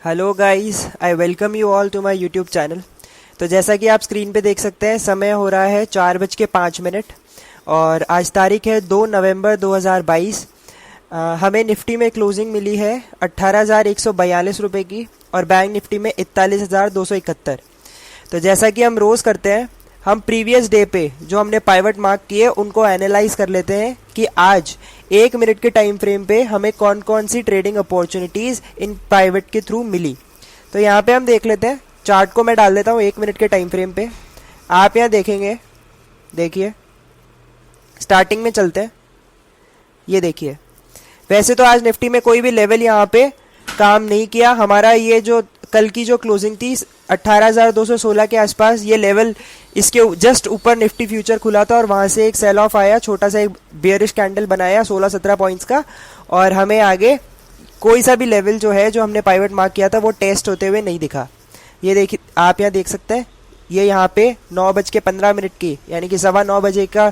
Hello guys, I welcome you all to my YouTube channel. तो जैसा कि आप स्क्रीन पे देख सकते हैं, समय हो रहा है 4:05 और आज तारीख है 2 नवंबर 2022। हमें निफ्टी में क्लोजिंग मिली है 18,142 रुपये की और बैंक निफ्टी में 41,271। तो जैसा कि हम रोज़ करते हैं, हम प्रीवियस डे पे जो हमने पाइवट मार्क किए उनको एनालाइज कर लेते हैं कि आज 1 मिनट के टाइम फ्रेम पे हमें कौन कौन सी ट्रेडिंग अपॉर्चुनिटीज़ इन पाइवट के थ्रू मिली। तो यहाँ पे हम देख लेते हैं, चार्ट को मैं डाल देता हूँ 1 मिनट के टाइम फ्रेम पे। आप यहाँ देखेंगे, देखिए स्टार्टिंग में चलते हैं। ये देखिए, वैसे तो आज निफ्टी में कोई भी लेवल यहाँ पे काम नहीं किया। हमारा ये जो कल की जो क्लोजिंग थी 18,216 के आसपास, ये लेवल इसके जस्ट ऊपर निफ्टी फ्यूचर खुला था और वहां से एक सेल ऑफ आया, छोटा सा एक बियरिश कैंडल बनाया 16-17 पॉइंट्स का, और हमें आगे कोई सा भी लेवल जो है जो हमने पाइवट मार्क किया था वो टेस्ट होते हुए नहीं दिखा। ये देखिए, आप यहाँ देख सकते हैं, ये यहाँ पे 9:15 की यानी कि 9:15 बजे का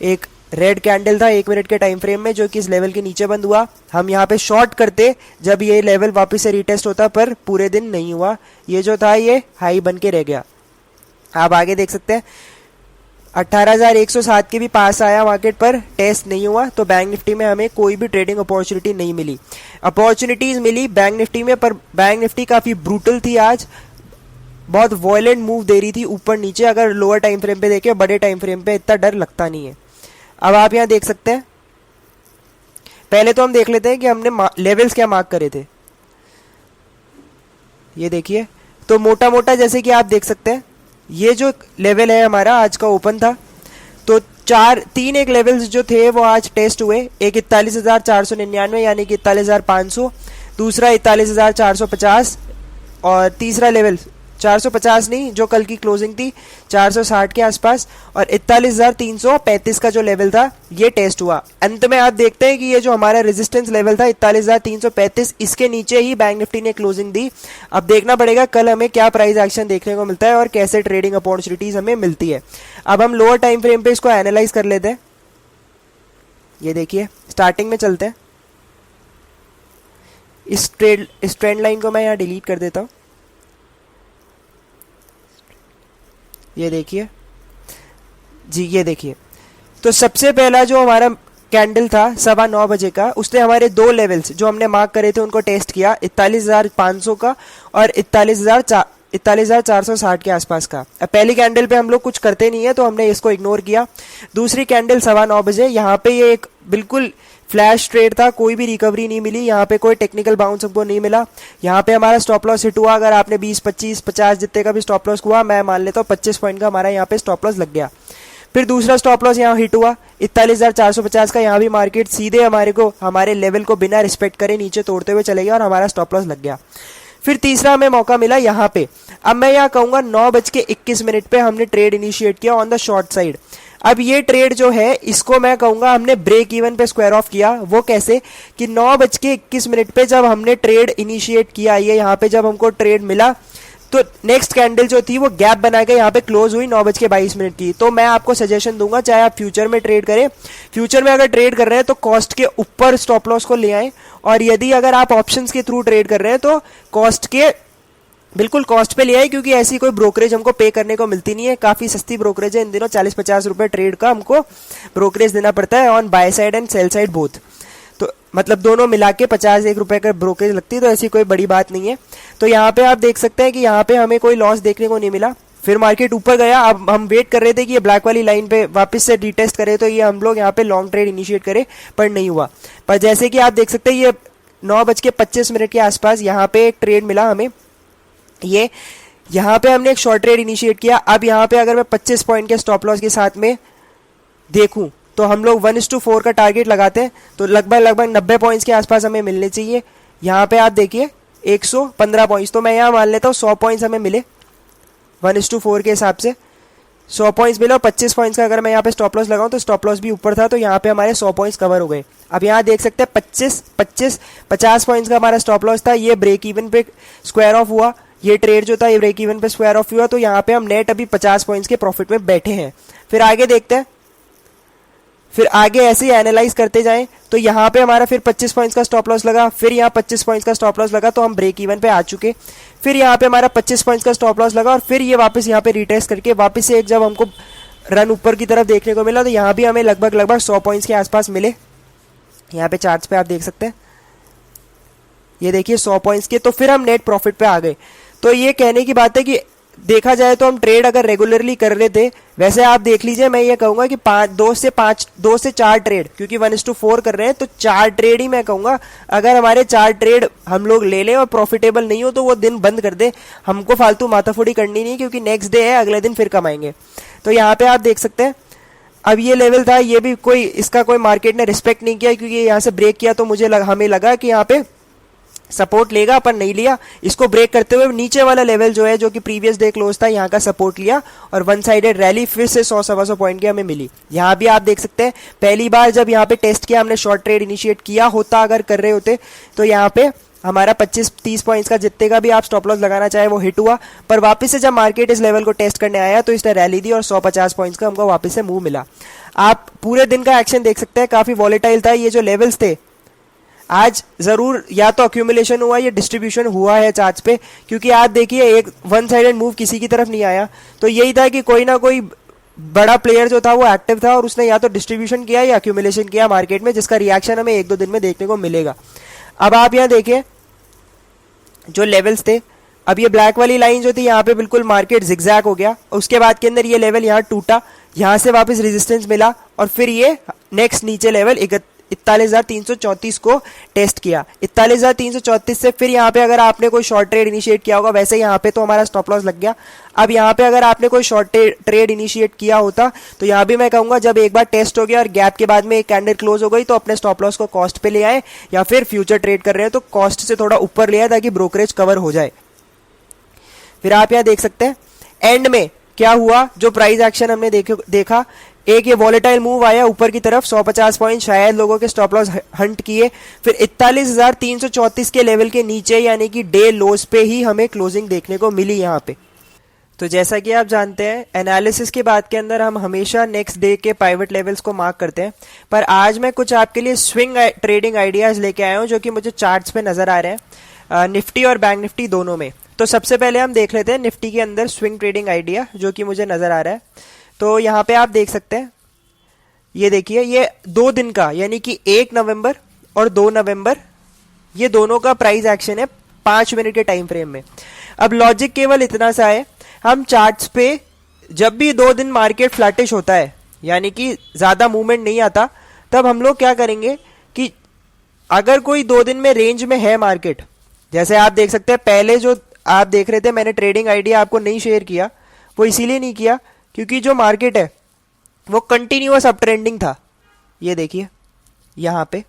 एक रेड कैंडल था 1 मिनट के टाइम फ्रेम में, जो कि इस लेवल के नीचे बंद हुआ। हम यहाँ पे शॉर्ट करते जब ये लेवल वापस से रिटेस्ट होता, पर पूरे दिन नहीं हुआ। ये जो था ये हाई बन के रह गया। आप आगे देख सकते हैं 18,107 के भी पास आया मार्केट, पर टेस्ट नहीं हुआ। तो बैंक निफ्टी में हमें कोई भी ट्रेडिंग अपॉर्चुनिटी नहीं मिली। अपॉर्चुनिटीज मिली बैंक निफ्टी में, पर बैंक निफ्टी काफी ब्रूटल थी आज, बहुत वॉयलेंट मूव दे रही थी ऊपर नीचे। अगर लोअर टाइम फ्रेम पे देखे, बड़े टाइम फ्रेम पे इतना डर लगता नहीं है। अब आप यहाँ देख सकते हैं, पहले तो हम देख लेते हैं कि हमने लेवल्स क्या मार्क करे थे। ये देखिए, तो मोटा मोटा जैसे कि आप देख सकते हैं, ये जो लेवल है हमारा आज का ओपन था, तो तीन एक लेवल्स जो थे वो आज टेस्ट हुए। एक 41,499 यानी कि 41,500, दूसरा 41,450 और तीसरा लेवल 450 नहीं, जो कल की क्लोजिंग थी 460 के आसपास, और 41,335 का जो लेवल था ये टेस्ट हुआ। अंत में आप देखते हैं कि ये जो हमारा रेजिस्टेंस लेवल था 41,335, इसके नीचे ही बैंक निफ्टी ने क्लोजिंग दी। अब देखना पड़ेगा कल हमें क्या प्राइस एक्शन देखने को मिलता है और कैसे ट्रेडिंग अपॉर्चुनिटीज हमें मिलती है। अब हम लोअर टाइम फ्रेम पे इसको एनालाइज कर लेते हैं। ये देखिए, स्टार्टिंग में चलते हैं। इस ट्रेंड लाइन को मैं यहाँ डिलीट कर देता हूँ। ये देखिए जी, ये देखिए, तो सबसे पहला जो हमारा कैंडल था 9:15 बजे का, उसने हमारे दो लेवल्स जो हमने मार्क करे थे उनको टेस्ट किया, 41,500 का और 41,460 के आसपास का। अब पहली कैंडल पे हम लोग कुछ करते नहीं है तो हमने इसको इग्नोर किया। दूसरी कैंडल 9:15 बजे, यहाँ पे ये एक बिल्कुल फ्लैश ट्रेड था, कोई भी रिकवरी नहीं मिली, यहाँ पे कोई टेक्निकल बाउंस हमको नहीं मिला। यहाँ पे हमारा स्टॉप लॉस हिट हुआ। अगर आपने 20, 25, 50 जितने का भी स्टॉप लॉस हुआ, मैं मान लेता हूँ 25 पॉइंट का हमारा यहाँ पे स्टॉप लॉस लग गया। फिर दूसरा स्टॉप लॉस यहाँ हिट हुआ 41,450 का, यहाँ भी मार्केट सीधे हमारे लेवल को बिना रिस्पेक्ट करे नीचे तोड़ते हुए चले गया और हमारा स्टॉप लॉस लग गया। फिर तीसरा हमें मौका मिला यहाँ पे। अब मैं यहाँ कहूंगा 9:21 पे हमने ट्रेड इनिशिएट किया ऑन द शॉर्ट साइड। अब ये ट्रेड जो है, इसको मैं कहूंगा हमने ब्रेक इवन पे स्क्वायर ऑफ किया। वो कैसे कि 9:21 पे जब हमने ट्रेड इनिशिएट किया, ये यहाँ पे जब हमको ट्रेड मिला, तो नेक्स्ट कैंडल जो थी वो गैप बना के यहाँ पे क्लोज हुई 9:22 की। तो मैं आपको सजेशन दूंगा, चाहे आप फ्यूचर में ट्रेड करें, फ्यूचर में अगर ट्रेड कर रहे हैं तो कॉस्ट के ऊपर स्टॉप लॉस को ले आए, और यदि अगर आप ऑप्शंस के थ्रू ट्रेड कर रहे हैं तो कॉस्ट के बिल्कुल कॉस्ट पे ले आए, क्योंकि ऐसी कोई ब्रोकरेज हमको पे करने को मिलती नहीं है। काफी सस्ती ब्रोकरेज है इन दिनों, 40-50 रुपए ट्रेड का हमको ब्रोकरेज देना पड़ता है on by side and sell side both. तो मतलब दोनों मिला के 50-1 रुपए का ब्रोकरेज लगती है, तो ऐसी कोई बड़ी बात नहीं है। तो यहाँ पे आप देख सकते हैं कि यहाँ पे हमें कोई लॉस देखने को नहीं मिला। फिर मार्केट ऊपर गया। अब हम वेट कर रहे थे कि ये ब्लैक वाली लाइन पे वापस से रिटेस्ट करे तो ये हम लोग यहाँ पे लॉन्ग ट्रेड इनिशिएट करें, पर नहीं हुआ। पर जैसे कि आप देख सकते हैं, ये 9:25 के आसपास यहाँ पे एक ट्रेड मिला हमें। ये यहाँ पे हमने एक शॉर्ट ट्रेड इनिशिएट किया। अब यहाँ पे अगर मैं 25 पॉइंट के स्टॉप लॉस के साथ में देखूं तो हम लोग 1:4 का टारगेट लगाते हैं, तो लगभग 90 पॉइंट्स के आसपास हमें मिलने चाहिए। यहाँ पे आप देखिए 115 पॉइंट्स, तो मैं यहाँ मान लेता हूँ 100 पॉइंट्स हमें मिले 1:4 के हिसाब से। 100 पॉइंट्स मिले और 25 पॉइंट्स का अगर मैं यहाँ पे स्टॉप लॉस लगाऊं तो स्टॉप लॉस भी ऊपर था, तो यहाँ पे हमारे 100 पॉइंट्स कवर हो गए। अब यहाँ देख सकते हैं 50 पॉइंट्स का हमारा स्टॉप लॉस था, ये ब्रेक इवन पे स्क्वायर ऑफ हुआ। ये ट्रेड जो था ये ब्रेक इवन पे स्क्वायर ऑफ हुआ, तो यहाँ पे हम नेट अभी 50 पॉइंट्स के प्रॉफिट में बैठे हैं। फिर आगे देखते हैं, फिर आगे ऐसे ही एनालाइज करते जाएं तो यहाँ पे हमारा फिर 25 पॉइंट्स का स्टॉप लॉस लगा, फिर यहाँ 25 पॉइंट्स का स्टॉप लॉस लगा, तो हम ब्रेक इवन पे आ चुके। फिर यहाँ पे हमारा 25 पॉइंट्स का स्टॉप लॉस लगा और फिर ये वापस यहाँ पे रिटेस्ट करके वापस से एक जब हमको रन ऊपर की तरफ देखने को मिला तो यहाँ भी हमें लगभग 100 पॉइंट्स के आसपास मिले। यहाँ पे चार्ट्स पे आप देख सकते हैं, ये देखिए 100 पॉइंट्स के, तो फिर हम नेट प्रॉफिट पे आ गए। तो ये कहने की बात है कि देखा जाए तो हम ट्रेड अगर रेगुलरली कर रहे थे, वैसे आप देख लीजिए, मैं ये कहूंगा कि 2 से 4 ट्रेड, क्योंकि 1:4 कर रहे हैं तो 4 ट्रेड ही मैं कहूंगा। अगर हमारे 4 ट्रेड हम लोग ले लें और प्रॉफिटेबल नहीं हो तो वो दिन बंद कर दे, हमको फालतू माथाफोड़ी करनी नहीं, क्योंकि नेक्स्ट डे है, अगले दिन फिर कमाएंगे। तो यहाँ पे आप देख सकते हैं, अब ये लेवल था, ये भी कोई इसका कोई मार्केट ने रिस्पेक्ट नहीं किया, क्योंकि यहाँ से ब्रेक किया तो हमें लगा कि यहाँ पे सपोर्ट लेगा, पर नहीं लिया। इसको ब्रेक करते हुए नीचे वाला लेवल जो है, जो कि प्रीवियस डे क्लोज था, यहाँ का सपोर्ट लिया और वन साइडेड रैली फिर से 100-125 पॉइंट की हमें मिली। यहाँ भी आप देख सकते हैं, पहली बार जब यहाँ पे टेस्ट किया हमने, शॉर्ट ट्रेड इनिशिएट किया होता अगर कर रहे होते तो यहाँ पे हमारा 25-30 पॉइंट्स का जितने का भी आप स्टॉप लॉस लगाना चाहे वो हिट हुआ। पर वापस से जब मार्केट इस लेवल को टेस्ट करने आया तो इसने रैली दी और 150 पॉइंट्स का हमको वापस से मूव मिला। आप पूरे दिन का एक्शन देख सकते हैं, काफी वॉलेटाइल था। ये जो लेवल्स थे आज जरूर या तो अक्यूमुलेशन हुआ या डिस्ट्रीब्यूशन हुआ है चार्ट्स पे, क्योंकि आप देखिए एक वन साइडेड मूव किसी की तरफ नहीं आया। तो यही था कि कोई ना कोई बड़ा प्लेयर जो था वो एक्टिव था और उसने या तो डिस्ट्रीब्यूशन किया या अक्यूमुलेशन किया मार्केट में, जिसका रिएक्शन हमें 1-2 दिन में देखने को मिलेगा। अब आप यहाँ देखिए जो लेवल्स थे, अब ये ब्लैक वाली लाइन जो थी, यहाँ पे बिल्कुल मार्केट जिगजैग हो गया। उसके बाद के अंदर ये लेवल यहाँ टूटा, यहाँ से वापस रेजिस्टेंस मिला और फिर ये नेक्स्ट नीचे लेवल 41,334 को टेस्ट किया। 41,334 से फिर यहाँ पे अगर आपने कोई शॉर्ट ट्रेड इनिशिएट किया होगा, वैसे यहाँ पे तो हमारा स्टॉप लॉस लग गया। अब यहाँ पे अगर आपने कोई शॉर्ट ट्रेड इनिशिएट किया होता तो यहाँ भी मैं कहूंगा जब एक बार टेस्ट हो गया और गैप के बाद में एक कैंडल क्लोज हो गई तो अपने स्टॉप लॉस को कॉस्ट पे ले आए, या फिर फ्यूचर ट्रेड कर रहे हैं तो कॉस्ट से थोड़ा ऊपर ले आए ताकि ब्रोकरेज कवर हो जाए। फिर आप यहाँ देख सकते हैं एंड में क्या हुआ, जो प्राइस एक्शन हमने देखा, एक ये वॉलेटाइल मूव आया ऊपर की तरफ, 150 पॉइंट शायद लोगों के स्टॉप लॉस हंट किए, फिर 41,334 के लेवल के नीचे यानी कि डे लोस पे ही हमें क्लोजिंग देखने को मिली यहाँ पे। तो जैसा कि आप जानते हैं एनालिसिस के बाद के अंदर हम हमेशा नेक्स्ट डे के पाइवट लेवल्स को मार्क करते हैं, पर आज मैं कुछ आपके लिए स्विंग ट्रेडिंग आइडियाज लेके आया हूँ जो कि मुझे चार्ट्स पे नजर आ रहे हैं, निफ्टी और बैंक निफ्टी दोनों में। तो सबसे पहले हम देख लेते हैं निफ्टी के अंदर स्विंग ट्रेडिंग आइडिया जो कि मुझे नजर आ रहा है। तो यहाँ पे आप देख सकते हैं, ये देखिए, ये 2 दिन का यानी कि 1 नवंबर और 2 नवंबर ये दोनों का प्राइस एक्शन है 5 मिनट के टाइम फ्रेम में। अब लॉजिक केवल इतना सा है, हम चार्ट्स पे जब भी 2 दिन मार्केट फ्लैटिश होता है यानी कि ज्यादा मूवमेंट नहीं आता, तब हम लोग क्या करेंगे कि अगर कोई 2 दिन में रेंज में है मार्केट, जैसे आप देख सकते हैं पहले जो आप देख रहे थे मैंने ट्रेडिंग आइडिया आपको नहीं शेयर किया, वो इसीलिए नहीं किया क्योंकि जो मार्केट है वो कंटिन्यूअस अप ट्रेंडिंग था। ये देखिए यहां पे,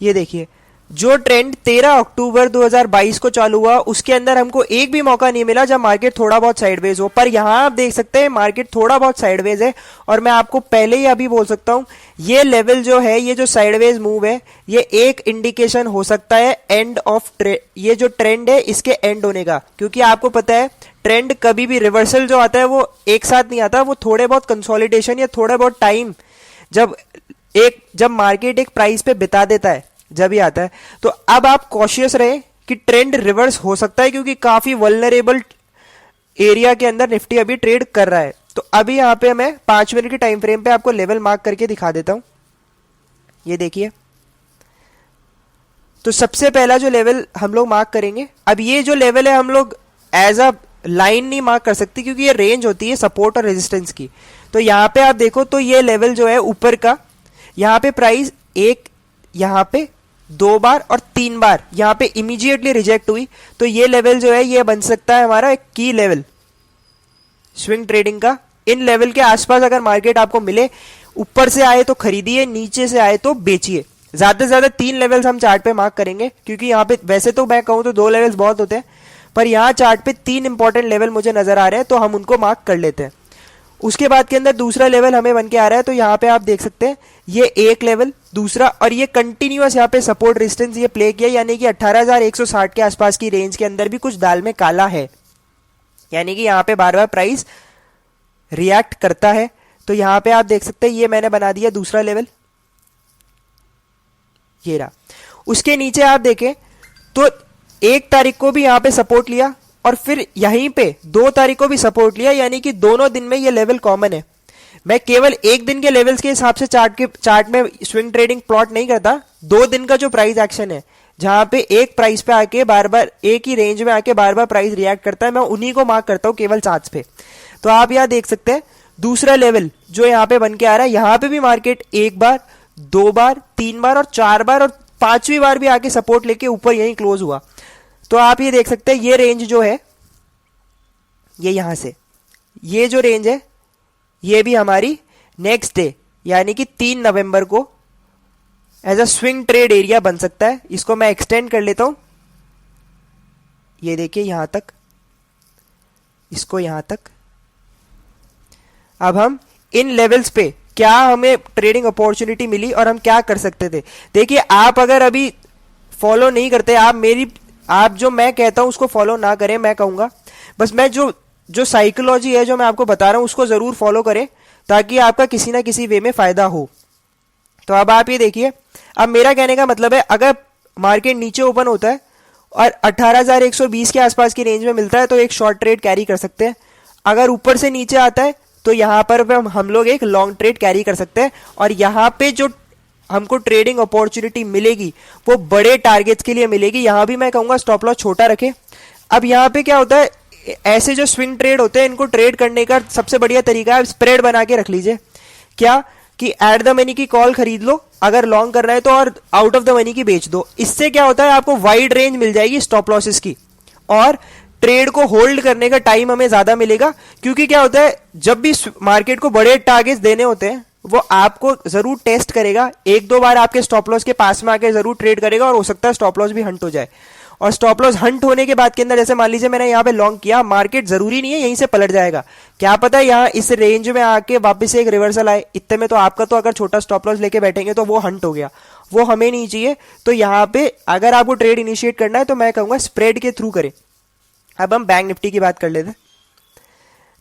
ये देखिए जो ट्रेंड 13 अक्टूबर 2022 को चालू हुआ उसके अंदर हमको एक भी मौका नहीं मिला जब मार्केट थोड़ा बहुत साइडवेज हो, पर यहां आप देख सकते हैं मार्केट थोड़ा बहुत साइडवेज है। और मैं आपको पहले ही अभी बोल सकता हूं, ये लेवल जो है, ये जो साइडवेज मूव है, ये एक इंडिकेशन हो सकता है एंड ऑफ ये जो ट्रेंड है इसके एंड होने का, क्योंकि आपको पता है ट्रेंड कभी भी रिवर्सल जो आता है वो एक साथ नहीं आता, वो थोड़े बहुत कंसोलिडेशन या थोड़ा बहुत टाइम जब मार्केट एक प्राइस पे बिता देता है जब ही आता है। तो अब आप कॉशियस रहे कि ट्रेंड रिवर्स हो सकता है, क्योंकि काफी वल्नरेबल एरिया के अंदर निफ्टी अभी ट्रेड कर रहा है। तो अभी यहां पे मैं 5 मिनट के टाइम फ्रेम पे आपको लेवल मार्क करके दिखा देता हूं। ये देखिए, तो सबसे पहला जो लेवल हम लोग मार्क करेंगे, अब ये जो लेवल है हम लोग एज अ लाइन नहीं मार्क कर सकती क्योंकि ये रेंज होती है सपोर्ट और रेजिस्टेंस की। तो यहां पे आप देखो तो ये लेवल जो है ऊपर का, यहां पे प्राइस यहां पे 2 बार और 3 बार यहां पे इमीडिएटली रिजेक्ट हुई, तो ये लेवल जो है ये बन सकता है हमारा एक की लेवल स्विंग ट्रेडिंग का। इन लेवल के आसपास अगर मार्केट आपको मिले, ऊपर से आए तो खरीदिए, नीचे से आए तो बेचिए। ज्यादा से ज्यादा 3 लेवल्स हम चार्ट पे मार्क करेंगे, क्योंकि यहाँ पे वैसे तो मैं कहूं तो 2 लेवल्स बहुत होते हैं, पर यहाँ चार्ट पे 3 इंपॉर्टेंट लेवल मुझे नजर आ रहे हैं, तो हम उनको मार्क कर लेते हैं। उसके बाद के अंदर दूसरा लेवल हमें बन के आ रहा है, तो यहाँ पे आप देख सकते हैं ये एक लेवल, दूसरा, और ये कंटिन्यूअस यहाँ पे सपोर्ट रेजिस्टेंस ये प्ले किया, यानी कि 18,160 के आसपास की रेंज के अंदर भी कुछ दाल में काला है, यानी कि यहाँ पे बार बार प्राइस रिएक्ट करता है। तो यहां पे आप देख सकते हैं ये मैंने बना दिया दूसरा लेवल, ये रहा। उसके नीचे आप देखें तो 1 तारीख को भी यहां पे सपोर्ट लिया और फिर यहीं पे 2 तारीख को भी सपोर्ट लिया, यानी कि दोनों दिन में ये लेवल कॉमन है। मैं केवल एक दिन के लेवल्स के हिसाब से चार्ट में स्विंग ट्रेडिंग प्लॉट नहीं करता, 2 दिन का जो प्राइस एक्शन है जहां पे एक प्राइस पे आके बार बार एक ही रेंज में आके बार बार प्राइस रिएक्ट करता है, मैं उन्हीं को मार्क करता हूं केवल चार्ट्स पे। तो आप यहां देख सकते हैं दूसरा लेवल जो यहां पे बन के आ रहा है, यहां पे भी मार्केट 1 बार 2 बार 3 बार और 4 बार और 5वीं बार भी आके सपोर्ट लेके ऊपर यहीं क्लोज हुआ। तो आप ये देख सकते हैं ये रेंज जो है ये यहां से ये जो रेंज है ये भी हमारी नेक्स्ट डे यानी कि 3 नवंबर को as a swing trade area बन सकता है। इसको मैं एक्सटेंड कर लेता हूं, ये देखिए यहां तक, इसको यहां तक। अब हम इन लेवल्स पे क्या हमें ट्रेडिंग अपॉर्चुनिटी मिली और हम क्या कर सकते थे। देखिए आप अगर अभी फॉलो नहीं करते, आप जो मैं कहता हूं उसको फॉलो ना करें, मैं कहूंगा बस मैं जो साइकोलॉजी है जो मैं आपको बता रहा हूं उसको जरूर फॉलो करें ताकि आपका किसी ना किसी वे में फायदा हो। तो अब आप ये देखिए, अब मेरा कहने का मतलब है अगर मार्केट नीचे ओपन होता है और 18,120 के आसपास की रेंज में मिलता है तो एक शॉर्ट ट्रेड कैरी कर सकते हैं। अगर ऊपर से नीचे आता है तो यहां पर हम लोग एक लॉन्ग ट्रेड कैरी कर सकते हैं और यहां पे जो हमको ट्रेडिंग अपॉर्चुनिटी मिलेगी वो बड़े टारगेट्स के लिए मिलेगी। यहां भी मैं कहूंगा स्टॉप लॉस छोटा रखें। अब यहां पे क्या होता है, ऐसे जो स्विंग ट्रेड होते हैं इनको ट्रेड करने का सबसे बढ़िया तरीका है स्प्रेड बना के रख लीजिए। क्या कि एट द मनी की कॉल खरीद लो अगर लॉन्ग करना है तो, और आउट ऑफ द मनी की बेच दो। इससे क्या होता है आपको वाइड रेंज मिल जाएगी स्टॉप लॉसेस की और ट्रेड को होल्ड करने का टाइम हमें ज्यादा मिलेगा। क्योंकि क्या होता है जब भी मार्केट को बड़े टारगेट्स देने होते हैं वो आपको जरूर टेस्ट करेगा, 1-2 बार आपके स्टॉप लॉस के पास में आके जरूर ट्रेड करेगा और हो सकता है स्टॉप लॉस भी हंट हो जाए। और स्टॉप लॉस हंट होने के बाद के अंदर जैसे मान लीजिए मैंने यहाँ पे लॉन्ग किया, मार्केट जरूरी नहीं है यहीं से पलट जाएगा, क्या पता यहाँ इस रेंज में आके वापस से एक रिवर्सल आए। इतने में तो आपका तो अगर छोटा स्टॉप लॉस लेके बैठेंगे तो वो हंट हो गया, वो हमें नहीं चाहिए। तो यहाँ पे अगर आपको ट्रेड इनिशिएट करना है तो मैं कहूंगा स्प्रेड के थ्रू करें। अब हम बैंक निफ्टी की बात कर लेते हैं।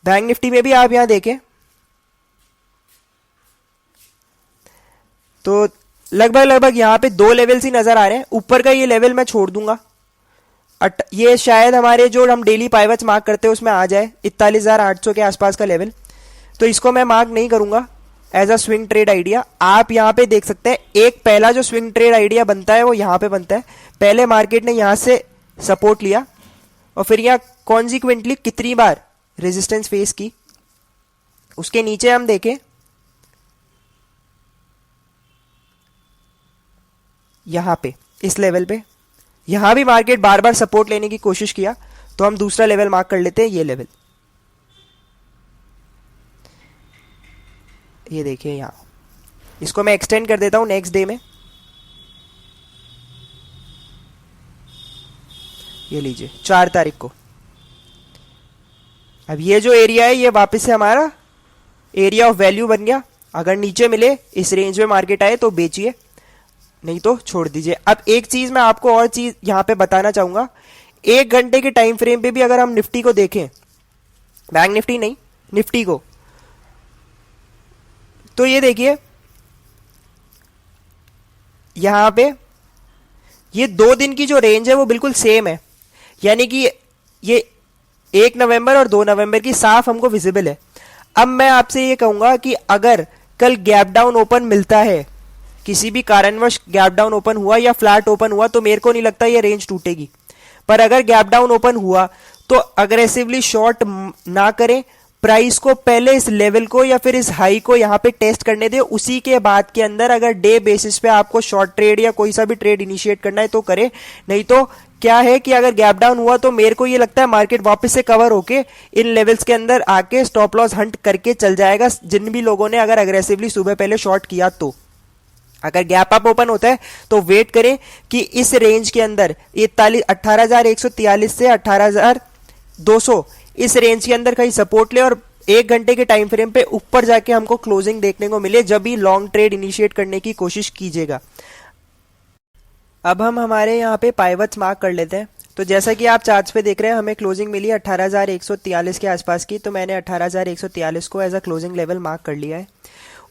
बैंक निफ्टी में भी आप यहां देखें तो लगभग यहां पे 2 लेवल्स ही नजर आ रहे हैं। ऊपर का ये लेवल मैं छोड़ दूंगा, ये शायद हमारे जो हम डेली पाइवट्स मार्क करते हैं उसमें आ जाए 41,800 के आसपास का लेवल, तो इसको मैं मार्क नहीं करूंगा as a swing trade idea. आप यहां पे देख सकते हैं एक पहला जो स्विंग ट्रेड आइडिया बनता है वो यहां पे बनता है। पहले मार्केट ने यहां से सपोर्ट लिया और फिर यहां कॉन्सिक्वेंटली कितनी बार रेजिस्टेंस फेस की। उसके नीचे हम देखें यहां पे इस लेवल पे, यहां भी मार्केट बार बार सपोर्ट लेने की कोशिश किया, तो हम दूसरा लेवल मार्क कर लेते हैं, ये लेवल, ये देखिए यहां। इसको मैं एक्सटेंड कर देता हूं नेक्स्ट डे में, ये लीजिए 4 तारीख को। अब ये जो एरिया है ये वापस से हमारा एरिया ऑफ वैल्यू बन गया। अगर नीचे मिले इस रेंज में मार्केट आए तो बेचिए, नहीं तो छोड़ दीजिए। अब एक चीज मैं आपको और चीज यहां पे बताना चाहूंगा, 1 घंटे के टाइम फ्रेम पे भी अगर हम निफ्टी को देखें, बैंक निफ्टी नहीं निफ्टी को, तो ये देखिए यहां पे ये 2 दिन की जो रेंज है वो बिल्कुल सेम है, यानी कि ये 1 नवंबर और 2 नवंबर की साफ हमको विजिबल है। अब मैं आपसे ये कहूंगा कि अगर कल गैप डाउन ओपन मिलता है, किसी भी कारणवश गैप डाउन ओपन हुआ या फ्लैट ओपन हुआ, तो मेरे को नहीं लगता ये रेंज टूटेगी। पर अगर गैप डाउन ओपन हुआ तो अग्रेसिवली शॉर्ट ना करें, प्राइस को पहले इस लेवल को या फिर इस हाई को यहां पे टेस्ट करने दे, उसी के बाद के अंदर अगर डे बेसिस पे आपको शॉर्ट ट्रेड या कोई सा भी ट्रेड इनिशिएट करना है तो करे। नहीं तो क्या है कि अगर गैप डाउन हुआ तो मेरे को ये लगता है मार्केट वापस से कवर होके इन लेवल्स के अंदर आके स्टॉप लॉस हंट करके चल जाएगा, जिन भी लोगों ने अगर अग्रेसिवली सुबह पहले शॉर्ट किया। तो अगर गैप अप ओपन होता है तो वेट करें कि इस रेंज के अंदर 18,143 से 18,200 इस रेंज के अंदर कहीं सपोर्ट ले और 1 घंटे के टाइम फ्रेम पे ऊपर जाके हमको क्लोजिंग देखने को मिले, जब भी लॉन्ग ट्रेड इनिशिएट करने की कोशिश कीजिएगा। अब हम हमारे यहाँ पे पाइवट्स मार्क कर लेते हैं। तो जैसा कि आप चार्ट्स पे देख रहे हैं, हमें क्लोजिंग मिली 18,143 के आसपास की, तो मैंने 18,143 को as a closing level mark कर लिया है।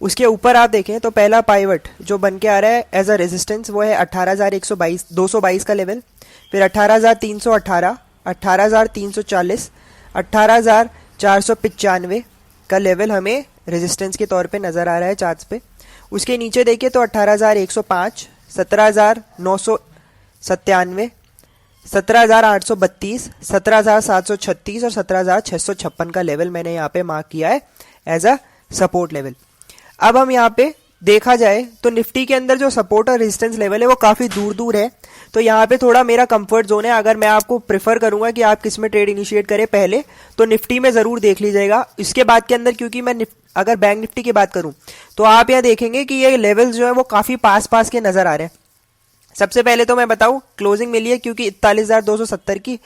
उसके ऊपर आप देखें तो पहला पाइवट जो बन के आ रहा है एज अ रेजिस्टेंस वो है 18,222 का लेवल, फिर 18,318, 18,340, 18,495 का लेवल हमें रेजिस्टेंस के तौर पे नजर आ रहा है चार्ट्स पे। उसके नीचे देखिए तो 18,105, 17,997, 17,832, 17,736 और 17,656 का लेवल मैंने यहाँ पे मार्क किया है एज अ सपोर्ट लेवल। अब हम यहाँ पे देखा जाए तो निफ्टी के अंदर जो सपोर्ट और रेजिस्टेंस लेवल है वो काफी दूर दूर है, तो यहाँ पे थोड़ा मेरा कंफर्ट जोन है। अगर मैं आपको प्रेफर करूंगा कि आप किस में ट्रेड इनिशिएट करें पहले, तो निफ्टी में जरूर देख लीजिएगा। इसके बाद के अंदर क्योंकि मैं अगर बैंक निफ्टी की बात करूं तो आप यहाँ देखेंगे कि ये लेवल्स जो है वो काफी पास पास के नजर आ रहे हैं। सबसे पहले तो मैं बताऊं क्लोजिंग मिली है क्योंकि 41,270 की,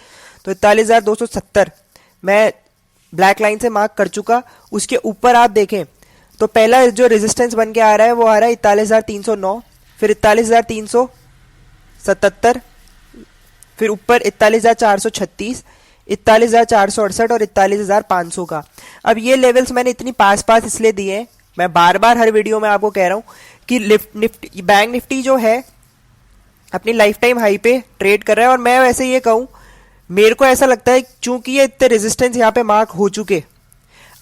तो 41,270 मैं ब्लैक लाइन से मार्क कर चुका। उसके ऊपर आप देखें तो पहला जो रेजिस्टेंस बन के आ रहा है वो आ रहा है 41,309, फिर 41,377, फिर ऊपर 41,436, 41,468 और 41,500 का। अब ये लेवल्स मैंने इतनी पास पास इसलिए दिए हैं, मैं बार बार हर वीडियो में आपको कह रहा हूं कि बैंक निफ्टी जो है अपनी लाइफ टाइम हाई पे ट्रेड कर रहा है। और मैं वैसे ये कहूं, मेरे को ऐसा लगता है चूंकि ये इतने रेजिस्टेंस यहाँ पे मार्क हो चुके,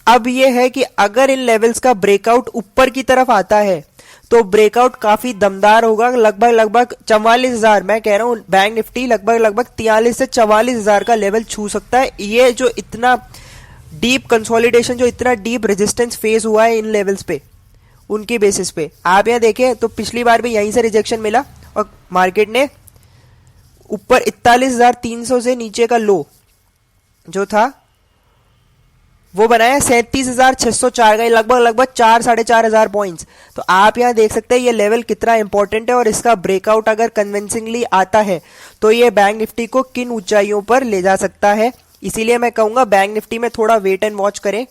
अब ये है कि अगर इन लेवल्स का ब्रेकआउट ऊपर की तरफ आता है तो ब्रेकआउट काफी दमदार होगा। लगभग 44,000, मैं कह रहा हूं बैंक निफ्टी लगभग 43 से 44,000 का लेवल छू सकता है। ये जो इतना डीप कंसोलिडेशन, जो इतना डीप रेजिस्टेंस फेस हुआ है इन लेवल्स पे, उनके बेसिस पे आप यहां देखें तो पिछली बार भी यहीं से रिजेक्शन मिला और मार्केट ने ऊपर 41,300 से नीचे का लो जो था वो बनाया 37,604 का, लगभग 4-4,500 पॉइंट्स। तो आप यहां देख सकते हैं ये लेवल कितना इंपॉर्टेंट है, और इसका ब्रेकआउट अगर कन्विंसिंगली आता है तो ये बैंक निफ्टी को किन ऊंचाइयों पर ले जा सकता है। इसीलिए मैं कहूंगा बैंक निफ्टी में थोड़ा वेट एंड वॉच करें,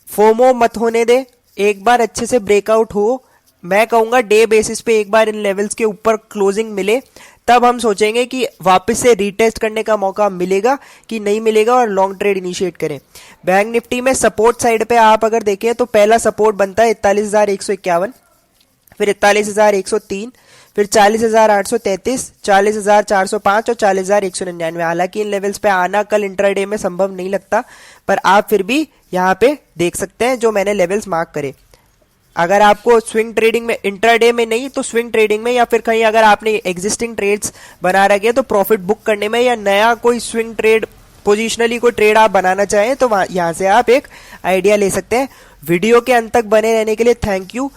फोमो मत होने दे। एक बार अच्छे से ब्रेकआउट हो, मैं कहूंगा डे बेसिस पे एक बार इन लेवल्स के ऊपर क्लोजिंग मिले, तब हम सोचेंगे कि वापस से रीटेस्ट करने का मौका मिलेगा कि नहीं मिलेगा और लॉन्ग ट्रेड इनिशिएट करें। बैंक निफ्टी में सपोर्ट साइड पे आप अगर देखें तो पहला सपोर्ट बनता है 41,151, फिर 41,103, फिर 40,833, 40,405 और 40,199। हालांकि इन लेवल्स पे आना कल इंट्राडे में संभव नहीं लगता, पर आप फिर भी यहाँ पे देख सकते हैं जो मैंने लेवल्स मार्क करे। अगर आपको स्विंग ट्रेडिंग में, इंट्राडे में नहीं तो स्विंग ट्रेडिंग में, या फिर कहीं अगर आपने एग्जिस्टिंग ट्रेड्स बना रखे तो प्रॉफिट बुक करने में, या नया कोई स्विंग ट्रेड पोजिशनली कोई ट्रेड आप बनाना चाहें तो यहाँ से आप एक आइडिया ले सकते हैं। वीडियो के अंत तक बने रहने के लिए थैंक यू।